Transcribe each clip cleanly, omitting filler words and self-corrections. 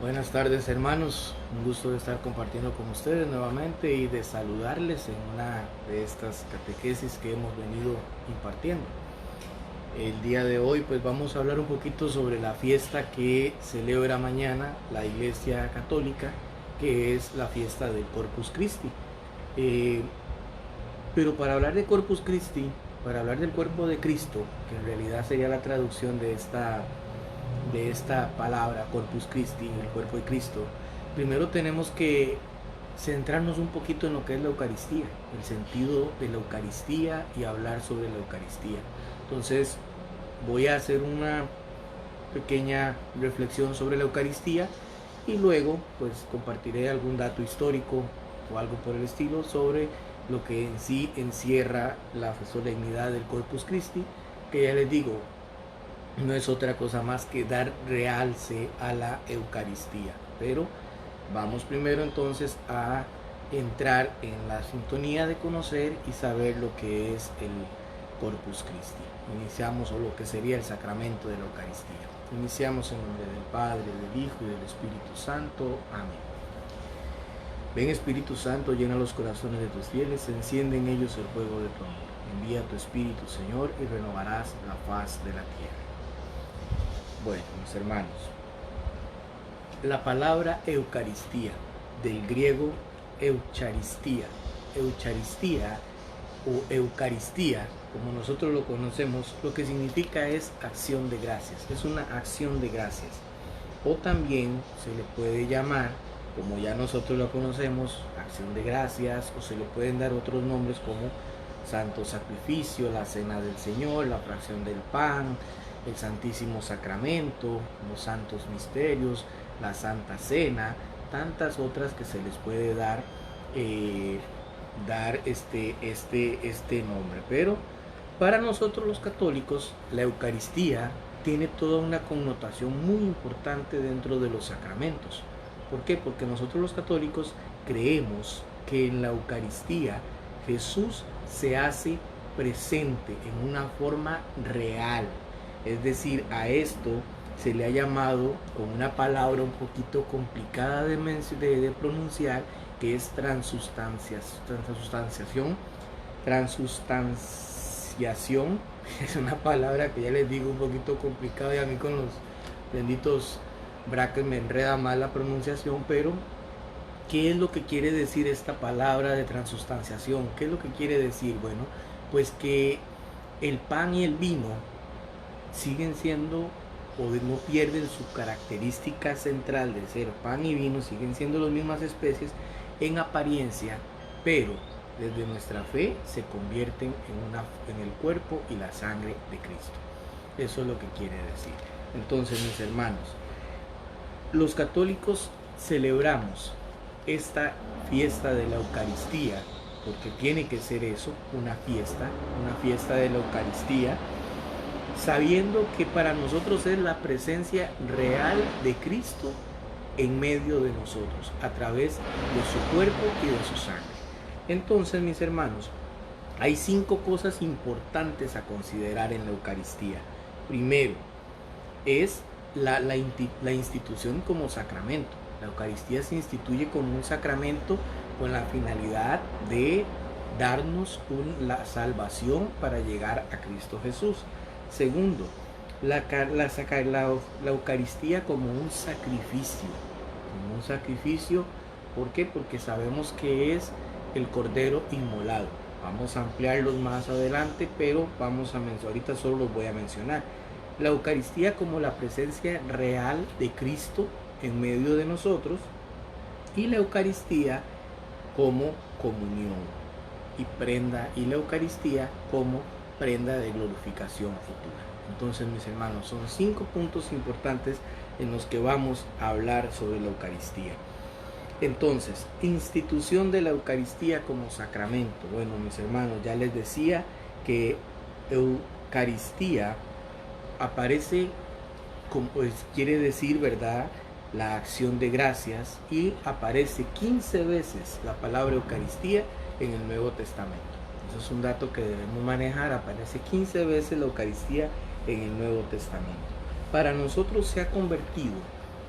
Buenas tardes, hermanos, un gusto de estar compartiendo con ustedes nuevamente y de saludarles en una de estas catequesis que hemos venido impartiendo. El día de hoy pues vamos a hablar un poquito sobre la fiesta que celebra mañana la Iglesia Católica, que es la fiesta del Corpus Christi. Eh, pero para hablar de Corpus Christi, para hablar del cuerpo de Cristo, que en realidad sería la traducción de esta palabra Corpus Christi, el cuerpo de Cristo, primero tenemos que centrarnos un poquito en lo que es la Eucaristía, el sentido de la Eucaristía y hablar sobre la Eucaristía. Entonces voy a hacer una pequeña reflexión sobre la Eucaristía y luego pues compartiré algún dato histórico o algo por el estilo sobre lo que en sí encierra la solemnidad del Corpus Christi, que ya les digo, no es otra cosa más que dar realce a la Eucaristía. Pero vamos primero entonces a entrar en la sintonía de conocer y saber lo que es el Corpus Christi. Iniciamos o lo que sería el sacramento de la Eucaristía. Iniciamos en nombre del Padre, del Hijo y del Espíritu Santo. Amén. Ven, Espíritu Santo, llena los corazones de tus fieles, enciende en ellos el fuego de tu amor. Envía tu Espíritu, Señor, y renovarás la faz de la tierra. Bueno, mis hermanos, la palabra Eucaristía, del griego eucharistía, eucharistía o Eucaristía, como nosotros lo conocemos, lo que significa es acción de gracias, es una acción de gracias. O también se le puede llamar, como ya nosotros lo conocemos, acción de gracias, o se le pueden dar otros nombres como santo sacrificio, la cena del Señor, la fracción del pan, el Santísimo Sacramento, los santos misterios, la Santa Cena, tantas otras que se les puede dar este nombre. Pero para nosotros los católicos, la Eucaristía tiene toda una connotación muy importante dentro de los sacramentos. ¿Por qué? Porque nosotros los católicos creemos que en la Eucaristía Jesús se hace presente en una forma real. Es decir, a esto se le ha llamado con una palabra un poquito complicada de pronunciar, que es transustanciación. Es una palabra que ya les digo un poquito complicada y a mí con los benditos brackets me enreda mal la pronunciación, pero ¿qué es lo que quiere decir esta palabra de transustanciación? ¿Qué es lo que quiere decir? Bueno, pues que el pan y el vino siguen siendo o no pierden su característica central de ser pan y vino, siguen siendo las mismas especies en apariencia, pero desde nuestra fe se convierten en el cuerpo y la sangre de Cristo. Eso es lo que quiere decir. Entonces, mis hermanos, los católicos celebramos esta fiesta de la Eucaristía, porque tiene que ser eso, una fiesta de la Eucaristía, sabiendo que para nosotros es la presencia real de Cristo en medio de nosotros, a través de su cuerpo y de su sangre. Entonces, mis hermanos, hay 5 cosas importantes a considerar en la Eucaristía. Primero, es la institución como sacramento. La Eucaristía se instituye como un sacramento con la finalidad de darnos la salvación para llegar a Cristo Jesús. Segundo, la Eucaristía como un sacrificio. Como un sacrificio, ¿por qué? Porque sabemos que es el Cordero inmolado. Vamos a ampliarlos más adelante, pero ahorita solo los voy a mencionar. La Eucaristía como la presencia real de Cristo en medio de nosotros, y la Eucaristía como comunión y la Eucaristía como prenda de glorificación futura. Entonces, mis hermanos, son 5 puntos importantes en los que vamos a hablar sobre la Eucaristía. Entonces, institución de la Eucaristía como sacramento. Bueno, mis hermanos, ya les decía que Eucaristía aparece, como pues, quiere decir, ¿verdad?, la acción de gracias, y aparece 15 veces la palabra Eucaristía en el Nuevo Testamento. Eso es un dato que debemos manejar. Aparece 15 veces la Eucaristía en el Nuevo Testamento. Para nosotros se ha convertido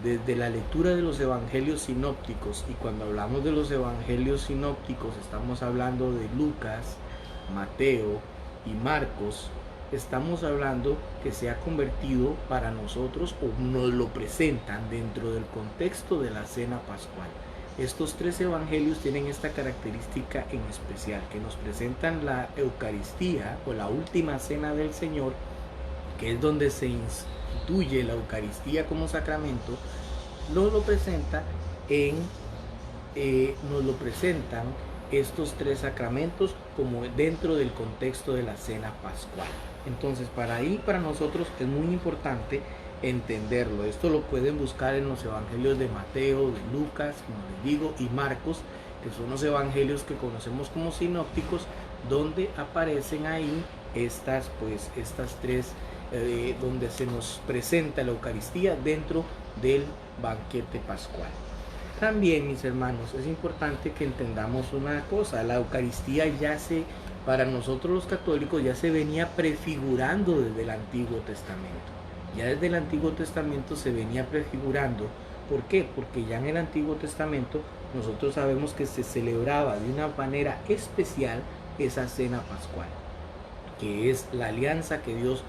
desde la lectura de los evangelios sinópticos, y cuando hablamos de los evangelios sinópticos estamos hablando de Lucas, Mateo y Marcos, estamos hablando que se ha convertido para nosotros, o nos lo presentan dentro del contexto de la cena pascual. Estos tres evangelios tienen esta característica en especial, que nos presentan la Eucaristía o la última cena del Señor, que es donde se instituye la Eucaristía como sacramento. Nos lo presentan estos tres sacramentos como dentro del contexto de la cena pascual. Entonces, para nosotros es muy importante entenderlo. Esto lo pueden buscar en los evangelios de Mateo, de Lucas, como les digo, y Marcos, que son los evangelios que conocemos como sinópticos, donde aparecen ahí estas tres, donde se nos presenta la Eucaristía dentro del banquete pascual. También, mis hermanos, es importante que entendamos una cosa: la Eucaristía para nosotros los católicos ya se venía prefigurando desde el Antiguo Testamento. Ya desde el Antiguo Testamento se venía prefigurando. ¿Por qué? Porque ya en el Antiguo Testamento nosotros sabemos que se celebraba de una manera especial esa cena pascual, que es la alianza que Dios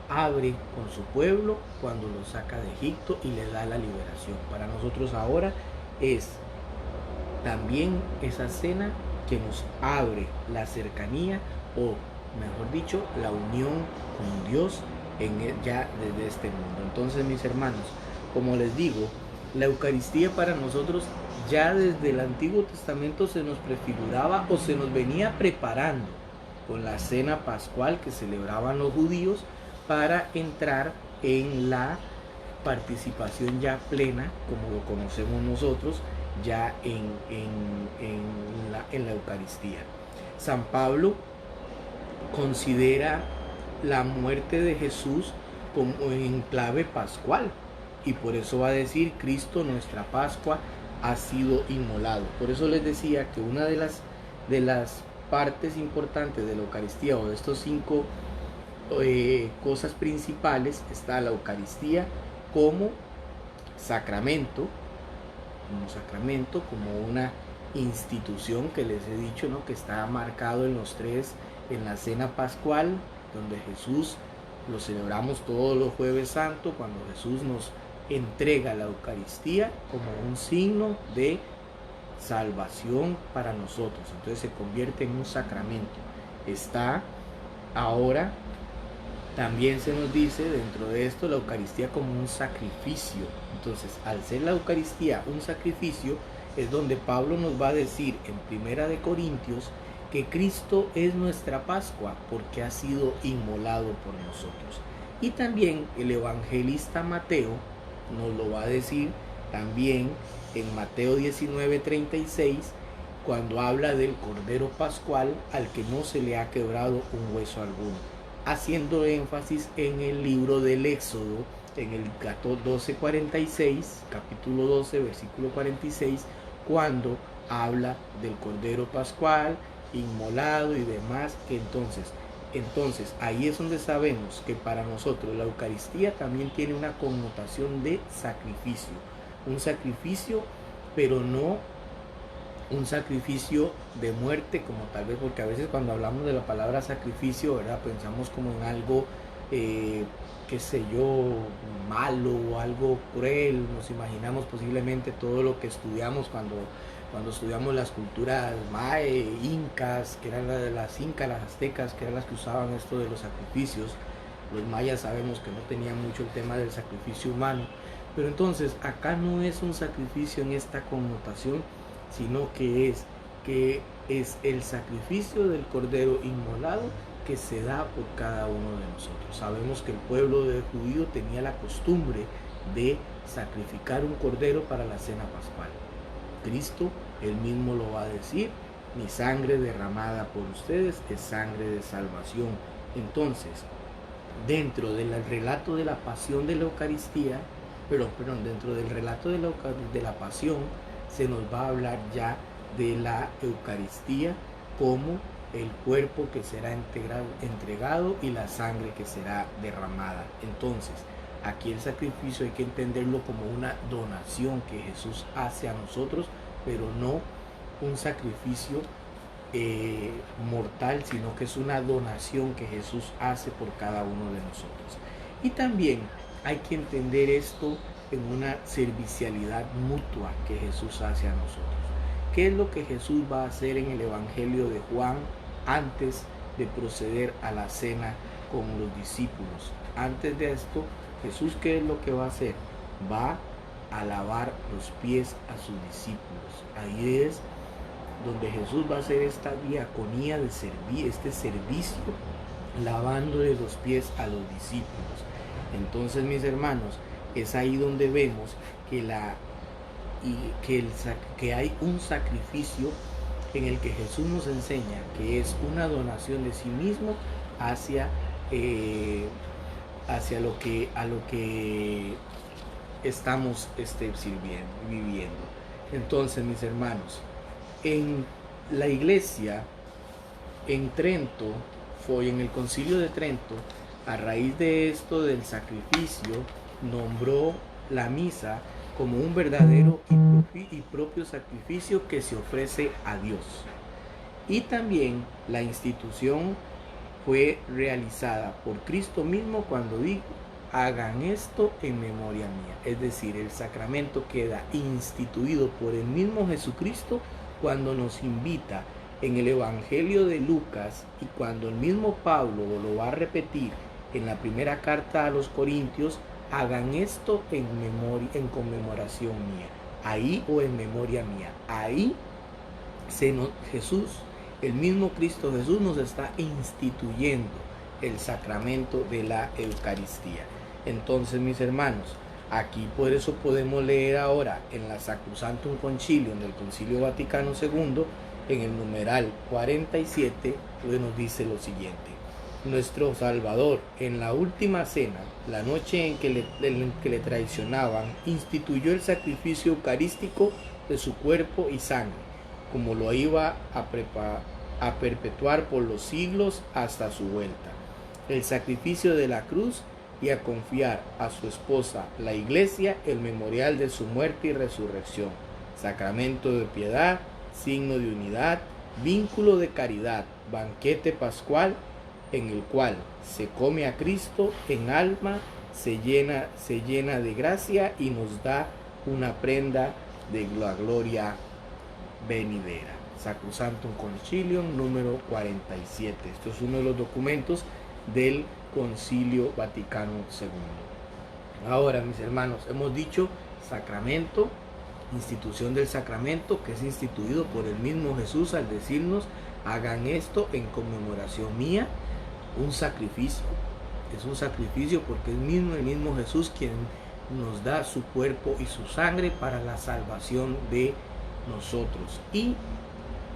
abre con su pueblo cuando lo saca de Egipto y le da la liberación. Para nosotros ahora es también esa cena que nos abre la cercanía, o mejor dicho, la unión con Dios ya desde este mundo. Entonces, mis hermanos, como les digo, la Eucaristía para nosotros ya desde el Antiguo Testamento se nos prefiguraba o se nos venía preparando con la cena pascual que celebraban los judíos para entrar en la participación ya plena, como lo conocemos nosotros, ya en la Eucaristía. San Pablo considera la muerte de Jesús como en clave pascual, y por eso va a decir: Cristo, nuestra Pascua, ha sido inmolado. Por eso les decía que una de las partes importantes de la Eucaristía, o de estos 5 cosas principales, está la Eucaristía como sacramento, como una institución que les he dicho, ¿no?, que está marcado en los tres, en la cena pascual, donde Jesús lo celebramos todos los jueves santos, cuando Jesús nos entrega la Eucaristía como un signo de salvación para nosotros. Entonces se convierte en un sacramento. Está ahora, también se nos dice dentro de esto, la Eucaristía como un sacrificio. Entonces, al ser la Eucaristía un sacrificio, es donde Pablo nos va a decir en Primera de Corintios que Cristo es nuestra Pascua porque ha sido inmolado por nosotros. Y también el evangelista Mateo nos lo va a decir también en Mateo 19:36, cuando habla del Cordero Pascual al que no se le ha quebrado un hueso alguno, haciendo énfasis en el libro del Éxodo, en el 12:46, capítulo 12, versículo 46, cuando habla del Cordero Pascual inmolado y demás. Entonces ahí es donde sabemos que para nosotros la Eucaristía también tiene una connotación de sacrificio, un sacrificio, pero no un sacrificio de muerte como tal vez, porque a veces cuando hablamos de la palabra sacrificio, ¿verdad?, pensamos como en algo, qué sé yo, malo o algo cruel. Nos imaginamos posiblemente todo lo que estudiamos cuando estudiamos las culturas incas, que eran las incas, las aztecas, que eran las que usaban esto de los sacrificios. Los mayas sabemos que no tenían mucho el tema del sacrificio humano, pero entonces acá no es un sacrificio en esta connotación, sino que es el sacrificio del Cordero inmolado que se da por cada uno de nosotros. Sabemos que el pueblo de judío tenía la costumbre de sacrificar un cordero para la cena pascual. Cristo, él mismo lo va a decir: mi sangre derramada por ustedes es sangre de salvación. Entonces, dentro del relato de la pasión de la Eucaristía, dentro del relato de la pasión, se nos va a hablar ya de la Eucaristía como el cuerpo que será entregado y la sangre que será derramada. Entonces, Aquí el sacrificio hay que entenderlo como una donación que Jesús hace a nosotros, pero no un sacrificio mortal, sino que es una donación que Jesús hace por cada uno de nosotros. Y también hay que entender esto en una servicialidad mutua que Jesús hace a nosotros. ¿Qué es lo que Jesús va a hacer en el Evangelio de Juan antes de proceder a la cena con los discípulos? Antes de esto, Jesús, ¿qué es lo que va a hacer? Va a lavar los pies a sus discípulos. Ahí es donde Jesús va a hacer esta diaconía de servir, este servicio, lavándole los pies a los discípulos. Entonces, mis hermanos, es ahí donde vemos que hay un sacrificio en el que Jesús nos enseña que es una donación de sí mismo hacia lo que estamos viviendo. Entonces, mis hermanos, en la iglesia en Trento, fue en el Concilio de Trento, a raíz de esto del sacrificio, nombró la misa como un verdadero y propio sacrificio que se ofrece a Dios. Y también la institución fue realizada por Cristo mismo cuando dijo: hagan esto en memoria mía. Es decir, el sacramento queda instituido por el mismo Jesucristo cuando nos invita en el Evangelio de Lucas, y cuando el mismo Pablo lo va a repetir en la primera carta a los Corintios: hagan esto en conmemoración mía. Ahí, o en memoria mía. Ahí Jesús, el mismo Cristo Jesús, nos está instituyendo el sacramento de la Eucaristía. Entonces, mis hermanos, aquí por eso podemos leer ahora en la Sacrosanctum Concilium del Concilio Vaticano II, en el numeral 47, pues nos dice lo siguiente: nuestro Salvador, en la última cena, la noche en que le traicionaban, instituyó el sacrificio eucarístico de su cuerpo y sangre, como lo iba a perpetuar por los siglos hasta su vuelta. El sacrificio de la cruz, y a confiar a su esposa, la Iglesia, el memorial de su muerte y resurrección, sacramento de piedad, signo de unidad, vínculo de caridad, banquete pascual, en el cual se come a Cristo en alma, se llena de gracia y nos da una prenda de la gloria venidera. Sacrosanctum Concilium número 47. Esto es uno de los documentos del Concilio Vaticano II. Ahora, mis hermanos, hemos dicho sacramento, institución del sacramento, que es instituido por el mismo Jesús al decirnos: hagan esto en conmemoración mía. Un sacrificio, es un sacrificio porque es el mismo Jesús quien nos da su cuerpo y su sangre para la salvación de nosotros. Y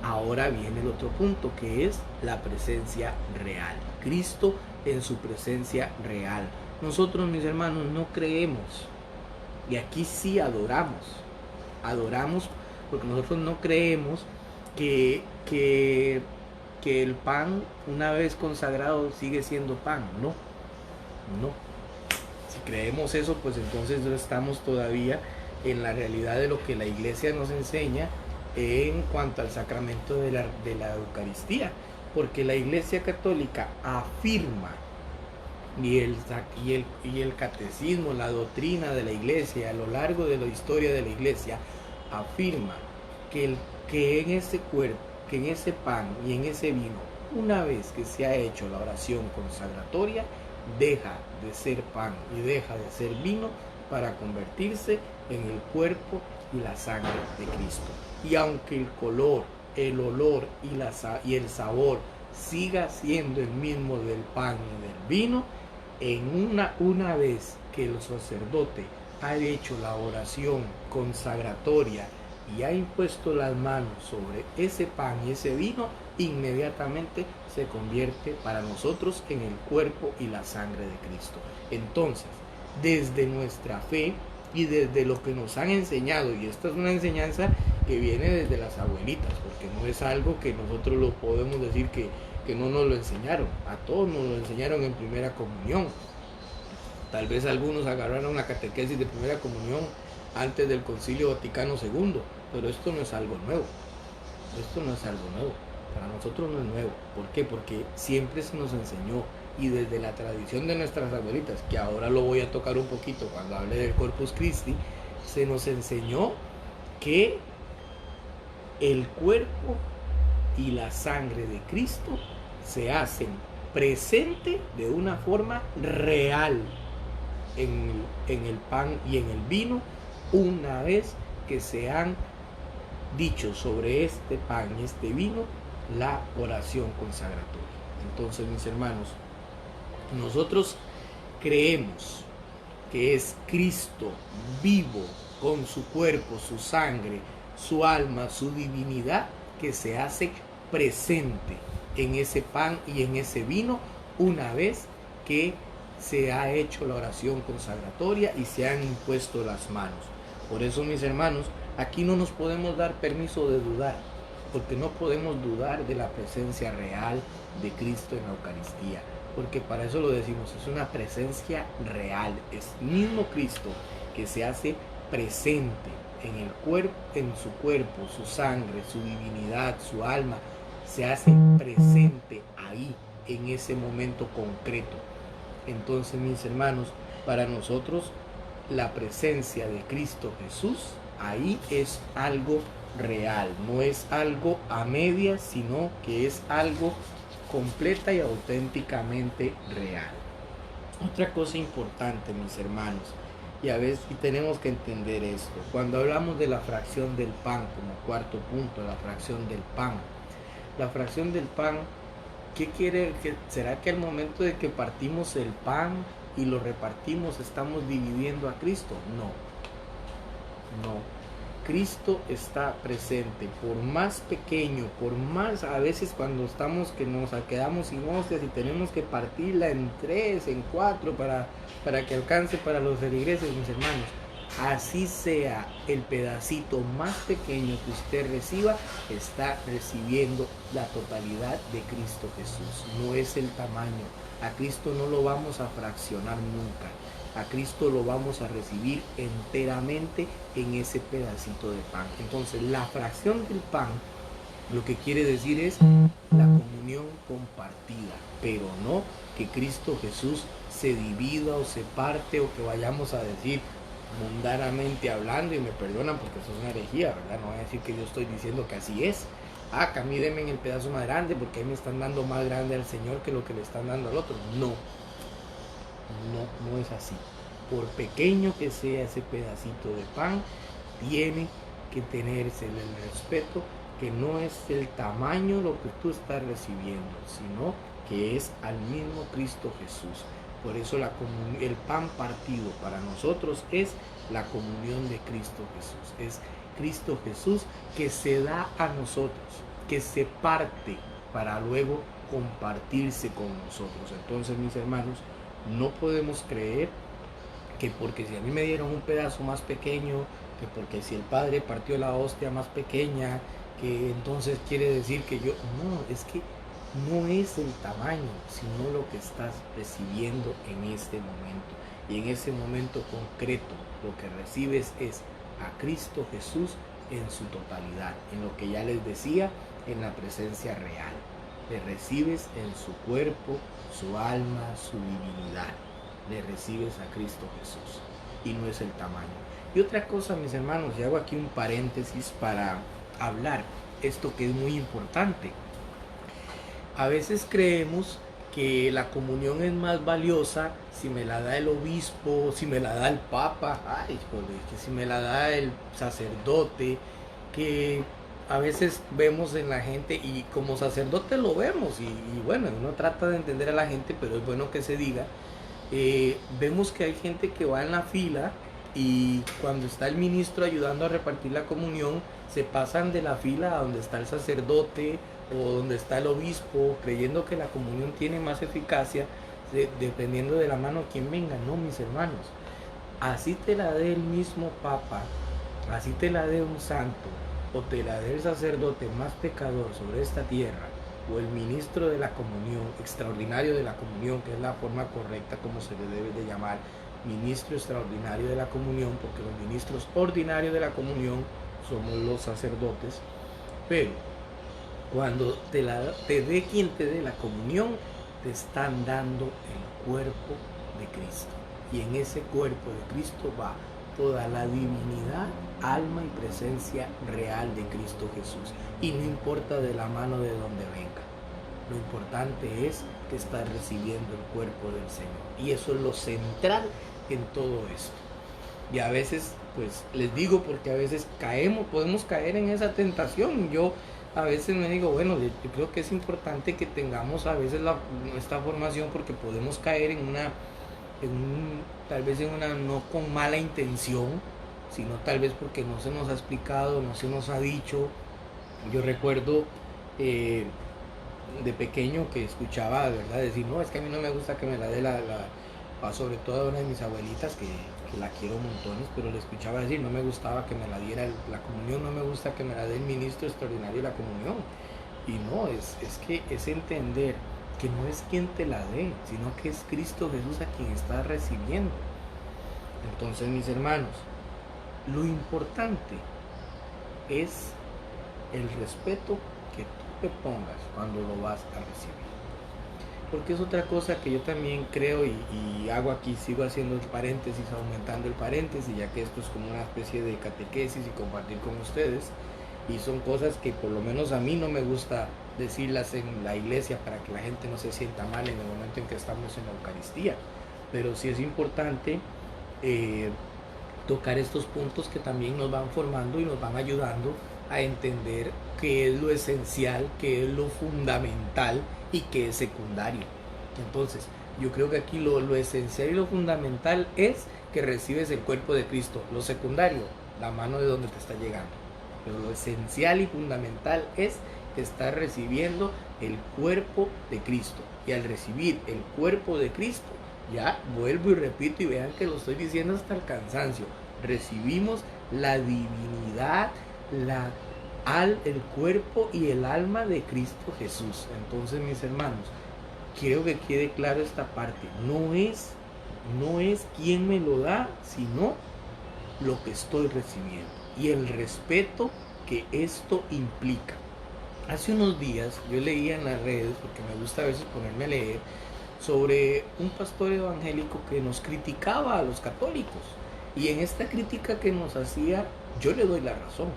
ahora viene el otro punto, que es la presencia real. Cristo en su presencia real. Nosotros, mis hermanos, no creemos, y aquí sí adoramos porque nosotros no creemos que el pan, una vez consagrado, sigue siendo pan. No. Si creemos eso, pues entonces no estamos todavía en la realidad de lo que la Iglesia nos enseña en cuanto al sacramento de la Eucaristía, porque la Iglesia Católica afirma, y el catecismo, la doctrina de la Iglesia a lo largo de la historia de la Iglesia, afirma que en ese cuerpo, que en ese pan y en ese vino, una vez que se ha hecho la oración consagratoria, deja de ser pan y deja de ser vino para convertirse en el cuerpo y la sangre de Cristo. Y aunque el color, el olor y el sabor siga siendo el mismo del pan y del vino, una vez que el sacerdote ha hecho la oración consagratoria y ha impuesto las manos sobre ese pan y ese vino, inmediatamente se convierte para nosotros en el cuerpo y la sangre de Cristo. Entonces, desde nuestra fe y desde lo que nos han enseñado, y esta es una enseñanza que viene desde las abuelitas, porque no es algo que nosotros lo podemos decir que no nos lo enseñaron, a todos nos lo enseñaron en primera comunión. Tal vez algunos agarraron la catequesis de primera comunión antes del Concilio Vaticano II, pero esto no es algo nuevo. Esto no es algo nuevo. Para nosotros no es nuevo. ¿Por qué? Porque siempre se nos enseñó, y desde la tradición de nuestras abuelitas, que ahora lo voy a tocar un poquito cuando hable del Corpus Christi, se nos enseñó que el cuerpo y la sangre de Cristo se hacen presente de una forma real en el pan y en el vino, una vez que se han dicho sobre este pan y este vino la oración consagratoria. Entonces, mis hermanos, nosotros creemos que es Cristo vivo con su cuerpo, su sangre, su alma, su divinidad, que se hace presente en ese pan y en ese vino una vez que se ha hecho la oración consagratoria y se han impuesto las manos. Por eso, mis hermanos, aquí no nos podemos dar permiso de dudar, porque no podemos dudar de la presencia real de Cristo en la Eucaristía, porque para eso lo decimos, es una presencia real, es mismo Cristo que se hace presente en el cuerpo, en su cuerpo, su sangre, su divinidad, su alma, se hace presente ahí, en ese momento concreto. Entonces, mis hermanos, para nosotros la presencia de Cristo Jesús ahí es algo real, no es algo a medias, sino que es algo completa y auténticamente real. Otra cosa importante, mis hermanos, y a veces tenemos que entender esto, cuando hablamos de la fracción del pan como cuarto punto, la fracción del pan, ¿qué quiere? ¿Será que al momento de que partimos el pan y lo repartimos estamos dividiendo a Cristo? No. Cristo está presente, por más pequeño, por más a veces cuando estamos que nos quedamos sin hostias y tenemos que partirla en 3, en 4 para que alcance para los feligreses, mis hermanos. Así sea el pedacito más pequeño que usted reciba, está recibiendo la totalidad de Cristo Jesús. No es el tamaño. A Cristo no lo vamos a fraccionar nunca. A Cristo lo vamos a recibir enteramente en ese pedacito de pan. Entonces, la fracción del pan lo que quiere decir es la comunión compartida, pero no que Cristo Jesús se divida o se parte, o que vayamos a decir mundanamente hablando, y me perdonan porque eso es una herejía, ¿verdad? No voy a decir que yo estoy diciendo que así es. Que a mí denme en el pedazo más grande porque ahí me están dando más grande al Señor que lo que le están dando al otro. No es así. Por pequeño que sea ese pedacito de pan, tiene que tenerse el respeto, que no es el tamaño lo que tú estás recibiendo, sino que es al mismo Cristo Jesús. Por eso el pan partido para nosotros es la comunión de Cristo Jesús. Es Cristo Jesús que se da a nosotros, que se parte para luego compartirse con nosotros. Entonces, mis hermanos, no podemos creer que porque si a mí me dieron un pedazo más pequeño, que porque si el Padre partió la hostia más pequeña, que entonces quiere decir que yo... No, es que no es el tamaño, sino lo que estás recibiendo en este momento. Y en ese momento concreto, lo que recibes es a Cristo Jesús en su totalidad, en lo que ya les decía, en la presencia real. Le recibes en su cuerpo, su alma, su divinidad. Le recibes a Cristo Jesús, y no es el tamaño. Y otra cosa, mis hermanos, y hago aquí un paréntesis para hablar esto que es muy importante. A veces creemos que la comunión es más valiosa si me la da el obispo, si me la da el papa, que si me la da el sacerdote, que a veces vemos en la gente, y como sacerdote lo vemos, y bueno, uno trata de entender a la gente, pero es bueno que se diga. Vemos que hay gente que va en la fila, y cuando está el ministro ayudando a repartir la comunión, se pasan de la fila a donde está el sacerdote o donde está el obispo, creyendo que la comunión tiene más eficacia dependiendo de la mano quien venga. No, mis hermanos, así te la dé el mismo papa, así te la dé un santo, o te la dé el sacerdote más pecador sobre esta tierra, o el ministro de la comunión, extraordinario de la comunión, que es la forma correcta como se le debe de llamar, ministro extraordinario de la comunión, porque los ministros ordinarios de la comunión somos los sacerdotes, pero cuando te dé quien te dé la comunión, te están dando el cuerpo de Cristo. Y en ese cuerpo de Cristo va toda la divinidad, alma y presencia real de Cristo Jesús. Y no importa de la mano de donde venga. Lo importante es que estás recibiendo el cuerpo del Señor. Y eso es lo central en todo esto. Y a veces, pues les digo, porque a veces podemos caer en esa tentación. Yo a veces me digo, bueno, yo creo que es importante que tengamos a veces esta formación, porque podemos caer tal vez en una no con mala intención, sino tal vez porque no se nos ha explicado, no se nos ha dicho. Yo recuerdo de pequeño que escuchaba, ¿verdad?, decir, no, es que a mí no me gusta que me la dé sobre todo a una de mis abuelitas, que la quiero montones, pero le escuchaba decir, no me gustaba que me la diera la comunión, no me gusta que me la dé el ministro extraordinario de la comunión. Y no, es que es entender que no es quien te la dé, sino que es Cristo Jesús a quien estás recibiendo. Entonces, mis hermanos, lo importante es el respeto que tú te pongas cuando lo vas a recibir. Porque es otra cosa que yo también creo y hago aquí, sigo haciendo el paréntesis, aumentando el paréntesis, ya que esto es como una especie de catequesis y compartir con ustedes. Y son cosas que por lo menos a mí no me gusta decirlas en la iglesia para que la gente no se sienta mal en el momento en que estamos en la Eucaristía. Pero sí es importante tocar estos puntos que también nos van formando y nos van ayudando a entender qué es lo esencial, qué es lo fundamental y qué es secundario. Entonces, yo creo que aquí lo esencial y lo fundamental es que recibes el cuerpo de Cristo. Lo secundario, la mano de donde te está llegando. Pero lo esencial y fundamental es que estás recibiendo el cuerpo de Cristo. Y al recibir el cuerpo de Cristo, ya vuelvo y repito, y vean que lo estoy diciendo hasta el cansancio, recibimos la divinidad, el cuerpo y el alma de Cristo Jesús. Entonces, mis hermanos, quiero que quede claro esta parte. No es quien me lo da, sino lo que estoy recibiendo y el respeto que esto implica. Hace unos días yo leía en las redes, porque me gusta a veces ponerme a leer, sobre un pastor evangélico que nos criticaba a los católicos. Y en esta crítica que nos hacía, yo le doy la razón.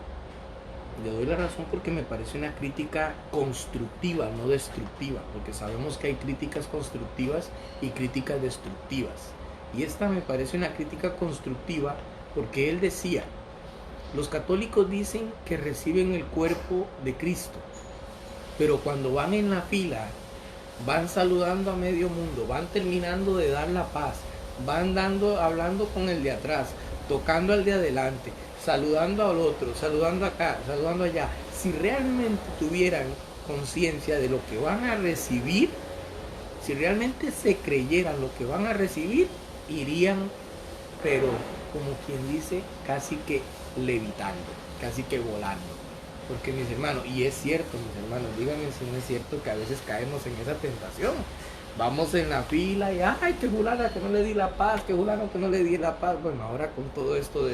Le doy la razón porque me parece una crítica constructiva, no destructiva, porque sabemos que hay críticas constructivas y críticas destructivas. Y esta me parece una crítica constructiva porque él decía, los católicos dicen que reciben el cuerpo de Cristo, pero cuando van en la fila, van saludando a medio mundo, van terminando de dar la paz, van hablando con el de atrás, tocando al de adelante, saludando al otro, saludando acá, saludando allá. Si realmente tuvieran conciencia de lo que van a recibir, si realmente se creyeran lo que van a recibir, irían, pero como quien dice, casi que levitando, casi que volando. Porque mis hermanos, y es cierto, mis hermanos, díganme si no es cierto que a veces caemos en esa tentación. Vamos en la fila y ay, que fulana que no le di la paz, que fulano que no le di la paz. Bueno, ahora con todo esto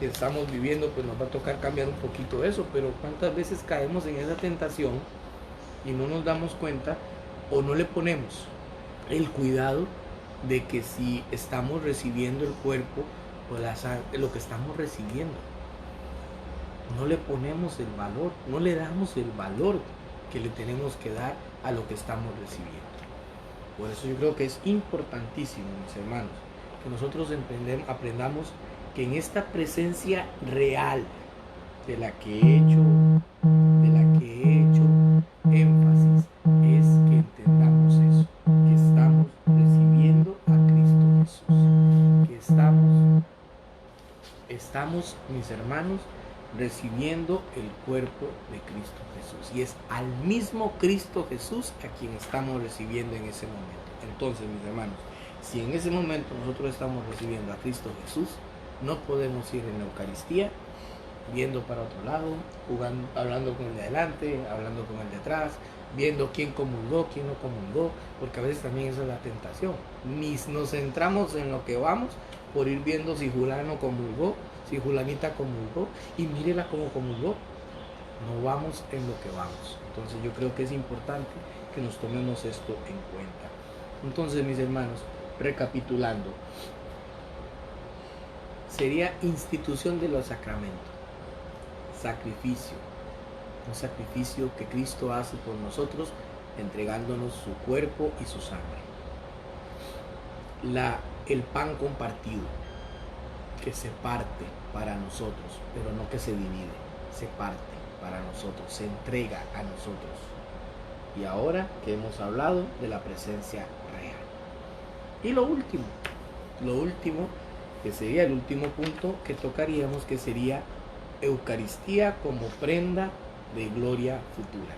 que estamos viviendo, pues nos va a tocar cambiar un poquito eso, pero cuántas veces caemos en esa tentación y no nos damos cuenta o no le ponemos el cuidado de que si estamos recibiendo el cuerpo o lo que estamos recibiendo, no le ponemos el valor, no le damos el valor que le tenemos que dar a lo que estamos recibiendo. Por eso yo creo que es importantísimo, mis hermanos, que nosotros aprendamos que en esta presencia real de la que he hecho énfasis, es que entendamos eso, que estamos recibiendo a Cristo Jesús, que estamos, mis hermanos, recibiendo el cuerpo de Cristo Jesús. Y es al mismo Cristo Jesús a quien estamos recibiendo en ese momento. Entonces, mis hermanos, si en ese momento nosotros estamos recibiendo a Cristo Jesús, no podemos ir en la Eucaristía viendo para otro lado, hablando con el de adelante, hablando con el de atrás, viendo quién comulgó, quién no comulgó, porque a veces también esa es la tentación. Ni nos centramos en lo que vamos por ir viendo si fulano comulgó, si fulanita comulgó, y mírela cómo comulgó. No vamos en lo que vamos. Entonces yo creo que es importante que nos tomemos esto en cuenta. Entonces, mis hermanos, recapitulando, sería institución de los sacramentos, sacrificio, un sacrificio que Cristo hace por nosotros, entregándonos su cuerpo y su sangre. El pan compartido, que se parte para nosotros, pero no que se divide, se parte para nosotros, se entrega a nosotros. Y ahora que hemos hablado de la presencia real. Y lo último, que sería el último punto que tocaríamos, que sería Eucaristía como prenda de gloria futura.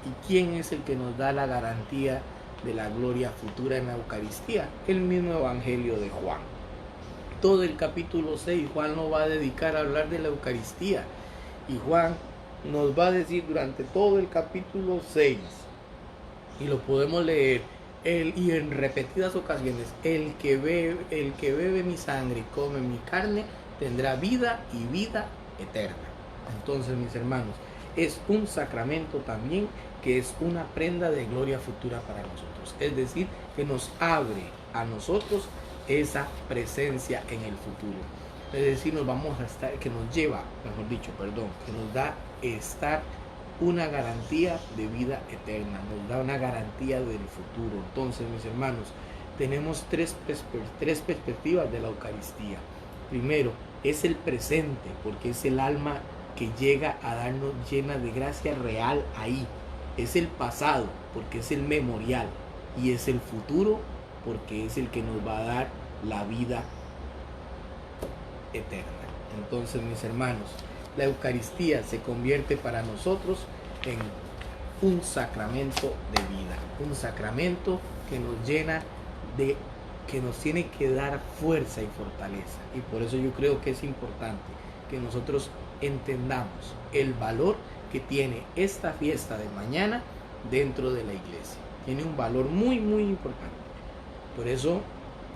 ¿Y quién es el que nos da la garantía de la gloria futura en la Eucaristía? El mismo Evangelio de Juan. Todo el capítulo 6 Juan lo va a dedicar a hablar de la Eucaristía, y Juan nos va a decir durante todo el capítulo 6, y lo podemos leer y en repetidas ocasiones: el que bebe mi sangre y come mi carne tendrá vida y vida eterna. Entonces, mis hermanos, es un sacramento también que es una prenda de gloria futura para nosotros, es decir, que nos abre a nosotros esa presencia en el futuro, es decir, nos vamos a estar, que nos lleva, mejor dicho, que nos da estar una garantía de vida eterna, nos da una garantía del futuro. Entonces, mis hermanos, tenemos tres perspectivas de la Eucaristía. Primero, es el presente, porque es el alma que llega a darnos llena de gracia real ahí. Es el pasado, porque es el memorial. Y es el futuro, porque es el que nos va a dar la vida eterna. Entonces, mis hermanos, la Eucaristía se convierte para nosotros en un sacramento de vida, un sacramento que nos llena de, que nos tiene que dar fuerza y fortaleza. Y por eso yo creo que es importante que nosotros entendamos el valor que tiene esta fiesta de mañana dentro de la iglesia. Tiene un valor muy, muy importante. Por eso,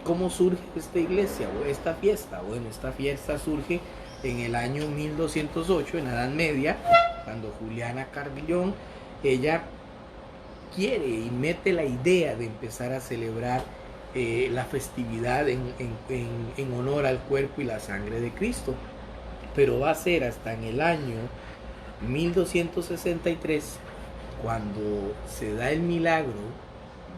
¿cómo surge esta iglesia o esta fiesta? Bueno, esta fiesta surge en el año 1208, en la Edad Media, cuando Juliana Carbillón, ella quiere y mete la idea de empezar a celebrar la festividad en honor al cuerpo y la sangre de Cristo. Pero va a ser hasta en el año 1263 cuando se da el milagro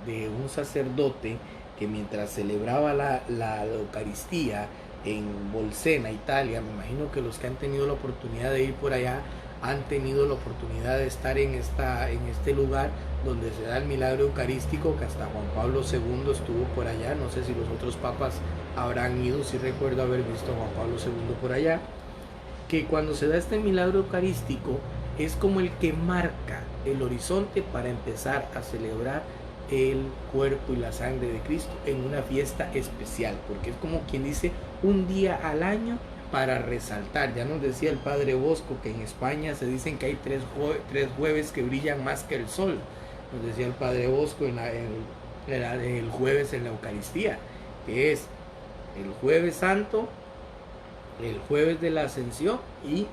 de un sacerdote que mientras celebraba la Eucaristía en Bolsena, Italia, me imagino que los que han tenido la oportunidad de ir por allá han tenido la oportunidad de estar en este lugar donde se da el milagro eucarístico, que hasta Juan Pablo II estuvo por allá. No sé si los otros papas habrán ido, sí recuerdo haber visto a Juan Pablo II por allá. Que cuando se da este milagro eucarístico es como el que marca el horizonte para empezar a celebrar el cuerpo y la sangre de Cristo en una fiesta especial, porque es como quien dice un día al año para resaltar. Ya nos decía el padre Bosco que en España se dicen que hay tres jueves que brillan más que el sol. Nos decía el padre Bosco el jueves en la Eucaristía, que es el jueves santo, el jueves de la Ascensión y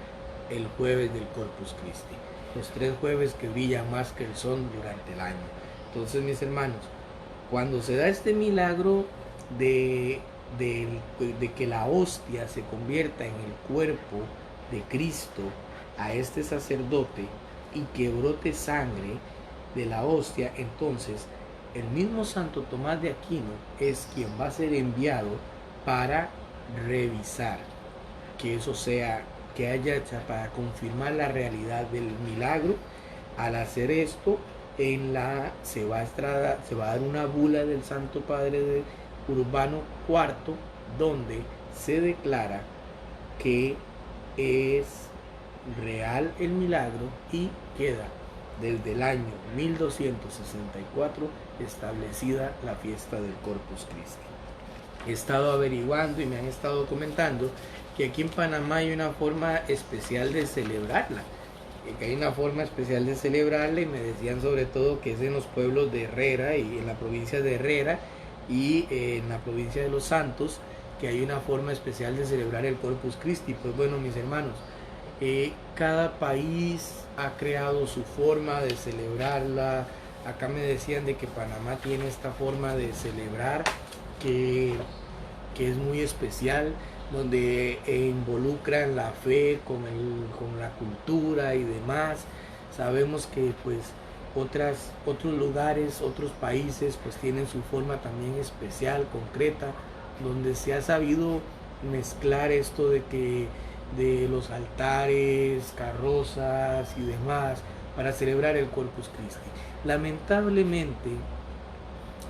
el jueves del Corpus Christi. Los 3 jueves que brillan más que el sol durante el año. Entonces, mis hermanos, cuando se da este milagro de que la hostia se convierta en el cuerpo de Cristo a este sacerdote y que brote sangre de la hostia, entonces el mismo Santo Tomás de Aquino es quien va a ser enviado para revisar que eso sea, que haya, para confirmar la realidad del milagro. Al hacer esto, se va a dar una bula del Santo Padre de Urbano IV, donde se declara que es real el milagro y queda desde el año 1264 establecida la fiesta del Corpus Christi. He estado averiguando y me han estado comentando que aquí en Panamá hay una forma especial de celebrarla, que hay una forma especial de celebrarla, y me decían sobre todo que es en los pueblos de Herrera y en la provincia de Herrera y en la provincia de Los Santos, que hay una forma especial de celebrar el Corpus Christi. Pues bueno, mis hermanos, cada país ha creado su forma de celebrarla. Acá me decían de que Panamá tiene esta forma de celebrar que, que es muy especial, donde involucran la fe con la cultura y demás. Sabemos que pues otros lugares, otros países pues tienen su forma también especial, concreta, donde se ha sabido mezclar esto de que de los altares, carrozas y demás para celebrar el Corpus Christi. Lamentablemente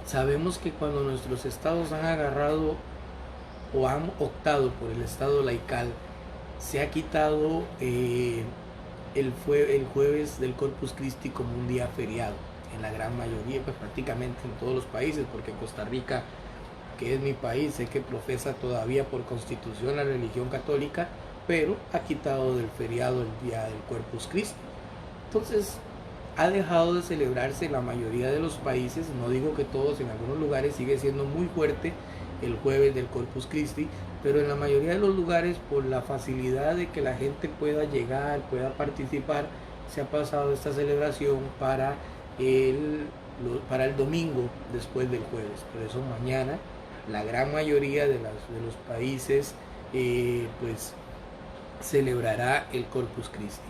sabemos que cuando nuestros estados han agarrado o han optado por el estado laical, se ha quitado el jueves del Corpus Christi como un día feriado en la gran mayoría, pues prácticamente en todos los países, porque Costa Rica, que es mi país, sé que profesa todavía por constitución la religión católica, pero ha quitado del feriado el día del Corpus Christi. Entonces ha dejado de celebrarse en la mayoría de los países, no digo que todos, en algunos lugares sigue siendo muy fuerte el jueves del Corpus Christi, pero en la mayoría de los lugares, por la facilidad de que la gente pueda llegar, pueda participar, se ha pasado esta celebración para el domingo después del jueves. Por eso mañana la gran mayoría de los países pues celebrará el Corpus Christi.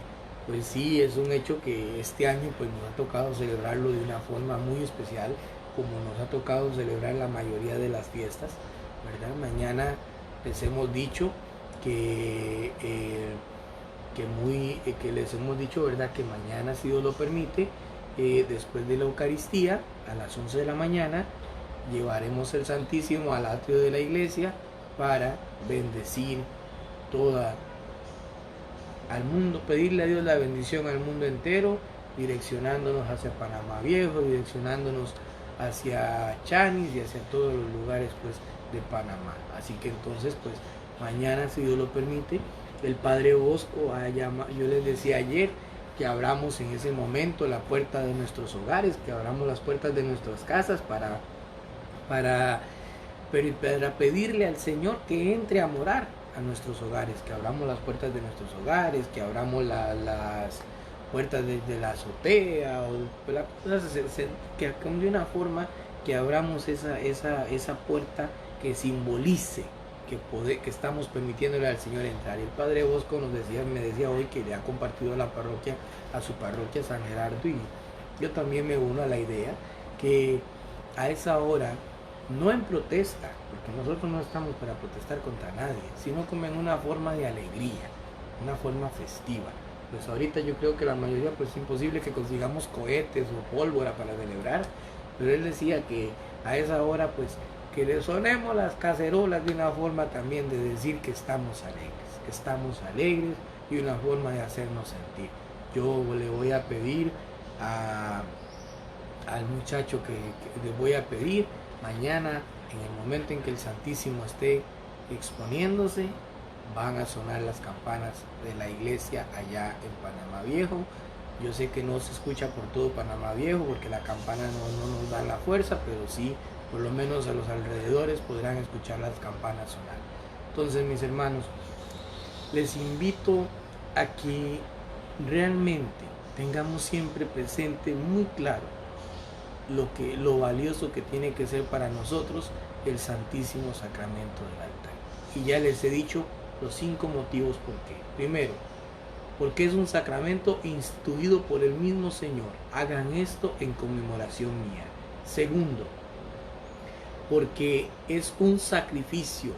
Pues sí, es un hecho que este año pues nos ha tocado celebrarlo de una forma muy especial, como nos ha tocado celebrar la mayoría de las fiestas, ¿verdad? Mañana les hemos dicho que les hemos dicho, ¿verdad?, que mañana, si Dios lo permite, después de la Eucaristía, a las 11 de la mañana, llevaremos el Santísimo al atrio de la iglesia para bendecir toda al mundo, pedirle a Dios la bendición al mundo entero, direccionándonos hacia Panamá Viejo, direccionándonos hacia Chanis y hacia todos los lugares pues de Panamá. Así que entonces pues mañana, si Dios lo permite, el Padre Bosco yo les decía ayer que abramos en ese momento la puerta de nuestros hogares, que abramos las puertas de nuestras casas para pedirle al Señor que entre a morar a nuestros hogares, que abramos las puertas de nuestros hogares, que abramos las puertas de la azotea, o que de una forma que abramos esa puerta que simbolice que estamos permitiéndole al Señor entrar. Y el Padre Bosco me decía hoy que le ha compartido a su parroquia San Gerardo, y yo también me uno a la idea que a esa hora, no en protesta, porque nosotros no estamos para protestar contra nadie, sino como en una forma de alegría, una forma festiva. Pues ahorita yo creo que la mayoría pues es imposible que consigamos cohetes o pólvora para celebrar, pero él decía que a esa hora pues que le sonemos las cacerolas de una forma también de decir que estamos alegres y una forma de hacernos sentir. Yo le voy a pedir al muchacho que le voy a pedir mañana, en el momento en que el Santísimo esté exponiéndose, van a sonar las campanas de la iglesia allá en Panamá Viejo. Yo sé que no se escucha por todo Panamá Viejo porque la campana no nos da la fuerza, pero sí, por lo menos a los alrededores podrán escuchar las campanas sonar. Entonces, mis hermanos, les invito a que realmente tengamos siempre presente, muy claro, lo valioso que tiene que ser para nosotros el Santísimo Sacramento del altar. Y ya les he dicho los 5 motivos por qué. Primero, porque es un sacramento instituido por el mismo Señor. Hagan esto en conmemoración mía. Segundo, porque es un sacrificio.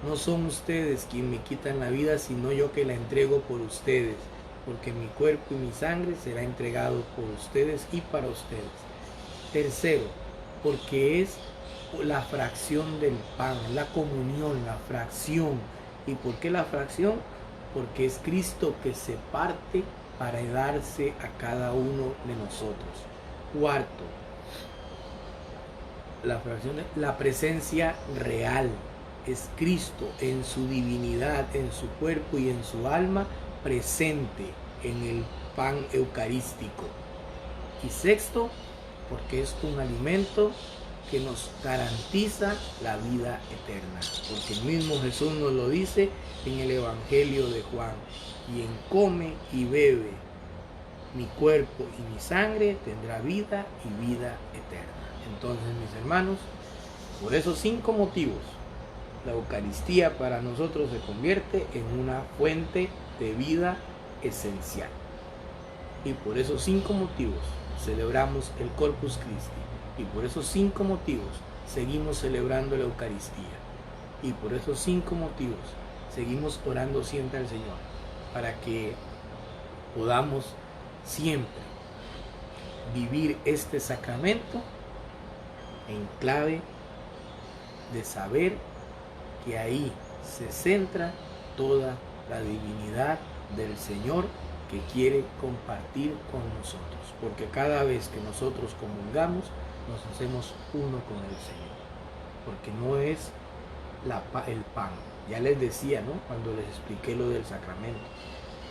No son ustedes quienes me quitan la vida, sino yo que la entrego por ustedes. Porque mi cuerpo y mi sangre será entregado por ustedes y para ustedes. Tercero, porque es la fracción del pan, la comunión, la fracción. ¿Y por qué la fracción? Porque es Cristo que se parte para darse a cada uno de nosotros. Cuarto, la presencia real. Es Cristo en su divinidad, en su cuerpo y en su alma, presente en el pan eucarístico. Y sexto, porque es un alimento que nos garantiza la vida eterna, porque el mismo Jesús nos lo dice en el Evangelio de Juan: quien come y bebe mi cuerpo y mi sangre tendrá vida y vida eterna. Entonces, mis hermanos, por esos 5 motivos, la Eucaristía para nosotros se convierte en una fuente de vida esencial. Y por esos 5 motivos celebramos el Corpus Christi. Y por esos 5 motivos seguimos celebrando la Eucaristía. Y por esos 5 motivos seguimos orando siempre al Señor, para que podamos siempre vivir este sacramento en clave de saber que ahí se centra toda la divinidad del Señor que quiere compartir con nosotros, porque cada vez que nosotros comulgamos nos hacemos uno con el Señor, porque no es el pan. Ya les decía, ¿no?, cuando les expliqué lo del sacramento,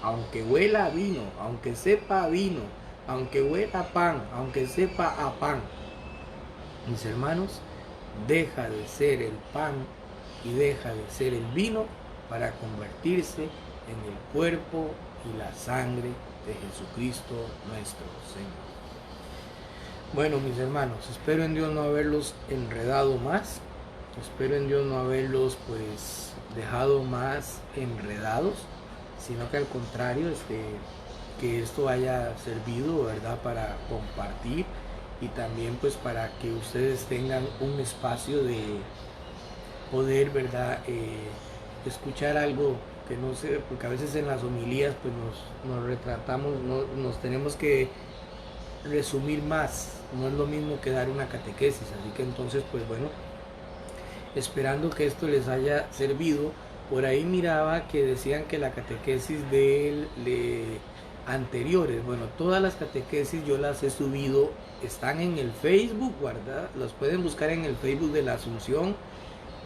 aunque huela a vino, aunque sepa a vino, aunque huela a pan, aunque sepa a pan, mis hermanos, deja de ser el pan y deja de ser el vino para convertirse en el cuerpo y la sangre de Jesucristo nuestro Señor. Bueno, mis hermanos, espero en Dios no haberlos enredado más, espero en Dios no haberlos pues dejado más enredados, sino que al contrario, que esto haya servido, ¿verdad?, para compartir y también pues para que ustedes tengan un espacio de poder, ¿verdad?, escuchar algo que no sé, porque a veces en las homilías pues nos retratamos, nos tenemos que resumir más, no es lo mismo que dar una catequesis, así que entonces pues bueno, esperando que esto les haya servido. Por ahí miraba que decían que la catequesis anteriores, bueno, todas las catequesis yo las he subido, están en el Facebook, ¿verdad? Las pueden buscar en el Facebook de la Asunción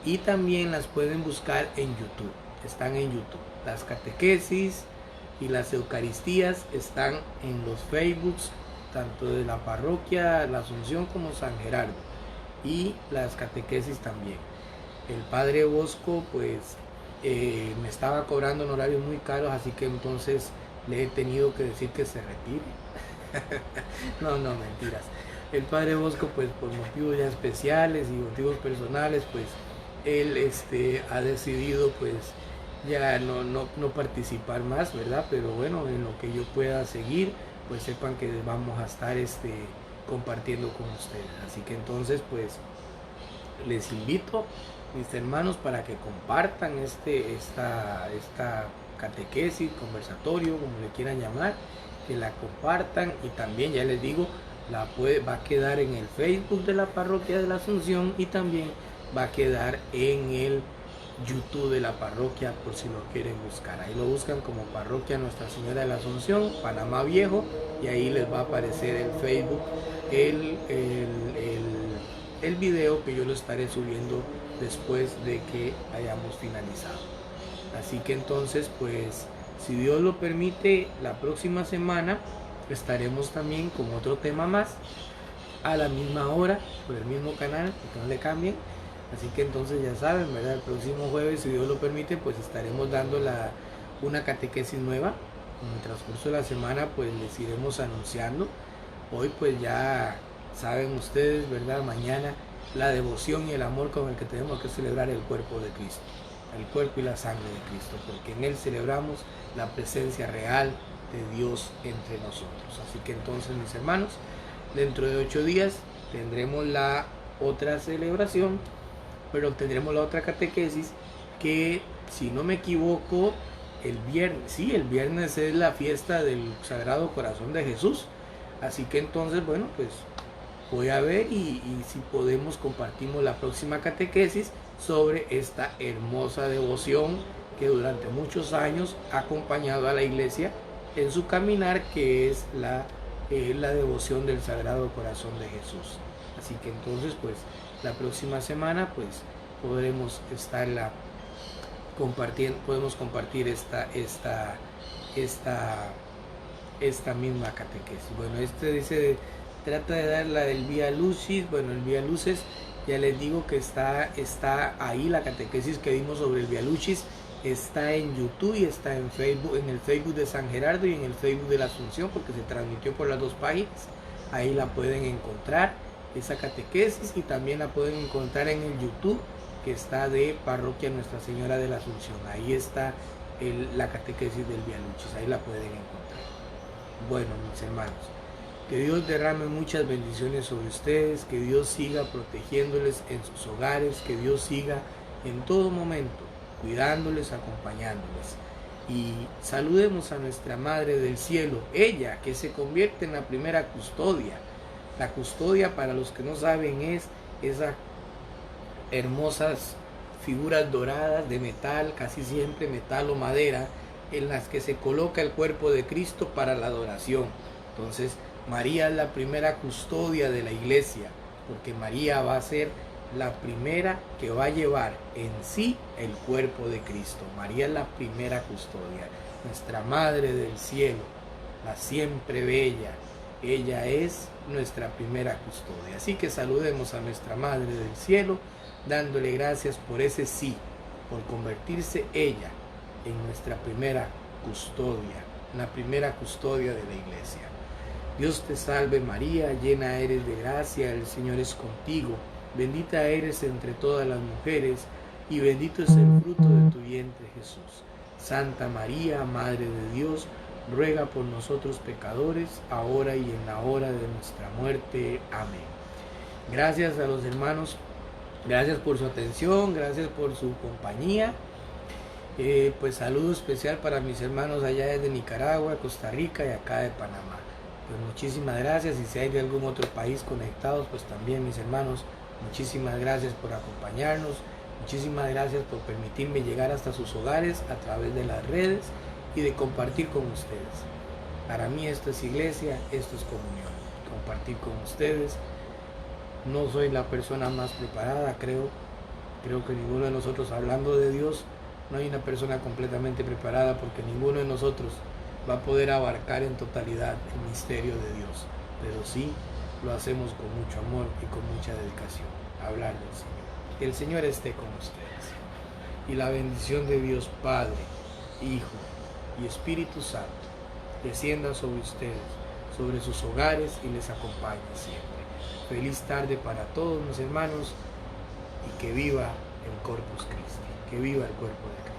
y también las pueden buscar en YouTube, están en YouTube. Las catequesis y las Eucaristías están en los Facebooks, tanto de la parroquia La Asunción como San Gerardo, y las catequesis también. El padre Bosco pues me estaba cobrando honorarios muy caros, así que entonces le he tenido que decir que se retire. No, mentiras. El padre Bosco pues por motivos ya especiales y motivos personales pues él ha decidido pues ya no participar más, ¿verdad? Pero bueno, en lo que yo pueda seguir, pues sepan que vamos a estar compartiendo con ustedes. Así que entonces pues les invito, mis hermanos, para que compartan esta catequesis, conversatorio, como le quieran llamar, que la compartan. Y también, ya les digo, va a quedar en el Facebook de la Parroquia de la Asunción y también va a quedar en el YouTube de la parroquia, por si lo quieren buscar. Ahí lo buscan como Parroquia Nuestra Señora de la Asunción, Panamá Viejo, y ahí les va a aparecer el Facebook, el video que yo lo estaré subiendo después de que hayamos finalizado. Así que entonces pues, si Dios lo permite, la próxima semana estaremos también con otro tema más a la misma hora por el mismo canal, que no le cambien. Así que entonces ya saben, ¿verdad? El próximo jueves, si Dios lo permite, pues estaremos dando una catequesis nueva. En el transcurso de la semana pues les iremos anunciando. Hoy pues ya saben ustedes, ¿verdad? Mañana la devoción y el amor con el que tenemos que celebrar el cuerpo de Cristo, el cuerpo y la sangre de Cristo, porque en él celebramos la presencia real de Dios entre nosotros. Así que entonces, mis hermanos, dentro de 8 días tendremos la otra celebración, pero tendremos la otra catequesis, que si no me equivoco, el viernes es la fiesta del Sagrado Corazón de Jesús. Así que entonces, bueno, pues voy a ver y si podemos compartimos la próxima catequesis sobre esta hermosa devoción que durante muchos años ha acompañado a la Iglesia en su caminar, que es la devoción del Sagrado Corazón de Jesús. Así que entonces pues la próxima semana pues podremos podemos compartir esta misma catequesis. Bueno, dice, trata de dar la del Vía Lucis. Bueno, el Vía Luces, ya les digo que está ahí la catequesis que dimos sobre el Vía Lucis. Está en YouTube y está en Facebook, en el Facebook de San Gerardo y en el Facebook de la Asunción, porque se transmitió por las dos páginas. Ahí la pueden encontrar, esa catequesis, y también la pueden encontrar en el YouTube, que está de Parroquia Nuestra Señora de la Asunción. Ahí está la catequesis del Vía Lucis, ahí la pueden encontrar. Bueno, mis hermanos, que Dios derrame muchas bendiciones sobre ustedes, que Dios siga protegiéndoles en sus hogares, que Dios siga en todo momento cuidándoles, acompañándoles. Y saludemos a nuestra Madre del Cielo, ella que se convierte en la primera custodia. La custodia, para los que no saben, es esas hermosas figuras doradas de metal, casi siempre metal o madera, en las que se coloca el cuerpo de Cristo para la adoración. Entonces, María es la primera custodia de la iglesia, porque María va a ser la primera que va a llevar en sí el cuerpo de Cristo. María es la primera custodia, nuestra Madre del Cielo, la siempre bella. Ella es nuestra primera custodia. Así que saludemos a nuestra Madre del Cielo, dándole gracias por ese sí, por convertirse ella en nuestra primera custodia, la primera custodia de la iglesia. Dios te salve María, llena eres de gracia, el Señor es contigo. Bendita eres entre todas las mujeres, y bendito es el fruto de tu vientre, Jesús. Santa María, Madre de Dios, ruega por nosotros pecadores, ahora y en la hora de nuestra muerte. Amén. Gracias a los hermanos, gracias por su atención, gracias por su compañía. Pues saludo especial para mis hermanos allá desde Nicaragua, Costa Rica y acá de Panamá. Pues muchísimas gracias, y si hay de algún otro país conectados, pues también, mis hermanos, muchísimas gracias por acompañarnos, muchísimas gracias por permitirme llegar hasta sus hogares a través de las redes y de compartir con ustedes. Para mí esto es iglesia, esto es comunión, compartir con ustedes. No soy la persona más preparada, creo que ninguno de nosotros, hablando de Dios, no hay una persona completamente preparada, porque ninguno de nosotros va a poder abarcar en totalidad el misterio de Dios, pero sí lo hacemos con mucho amor y con mucha dedicación, hablar del Señor. Que el Señor esté con ustedes, y la bendición de Dios Padre, Hijo y Espíritu Santo descienda sobre ustedes, sobre sus hogares, y les acompañe siempre. Feliz tarde para todos mis hermanos, y que viva el Corpus Christi, que viva el cuerpo de Cristo.